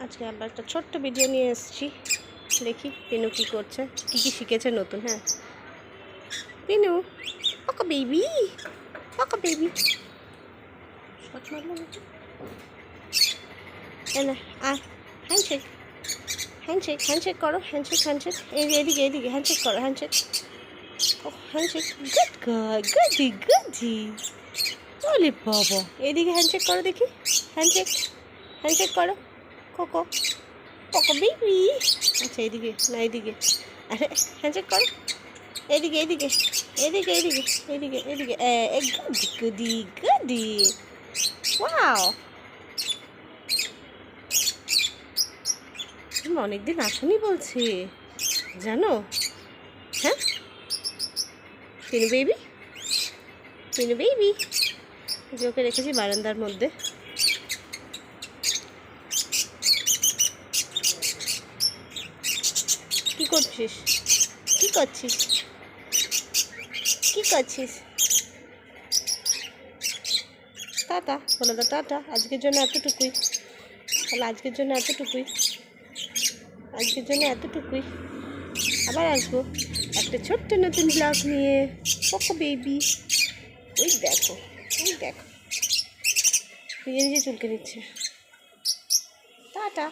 আজকে আবার একটা ছোট্ট ভিডিও নিয়ে এসেছি। দেখি পিনু কী করছে, কী কী শিখেছে নতুন। হ্যাঁ পিনু, পাকা বেবি, পাকা বেবি। শট মারলাম না। আর হ্যান্ডশেক, হ্যান্ডশেক, হ্যান্ডশেক করো, হ্যান্ডশেক, হ্যান্ডশেক। এদিকে এদিকে হ্যান্ডশেক করো, handshake, handshake. Good girl, goody goody. ওলে বাবা, এদিকে হ্যান্ডশেক করো দেখি, হ্যান্ডশেক, হ্যান্ডশেক করো। Koko, Koko baby. আচ্ছা এদিকে না, এদিকে। আরে হ্যান্ডশেক করো, এদিকে এদিকে এদিকে এদিকে এদিকে এদিকে। গুডি গুডি গুডি। ওয়াও, তুমি অনেকদিন আসনি বলছি, জানো? হ্যাঁ পিনু বেবি, পিনু বেবি। যে ওকে রেখেছি বারান্দার মধ্যে। কি করছিস, কি করছিস, কি করছিস? টাটা বলে দাও, টাটা। আজকের জন্য এতটুকুই, তাহলে আজকের জন্য এতটুকুই, আজকের জন্য এতটুকুই। আবার আসবো একটা ছোট্ট নতুন ব্লগ নিয়ে। কোকো বেবি, ওই দেখো, ওই দেখো নিজে নিজে চুলকে নিচ্ছে। টাটা।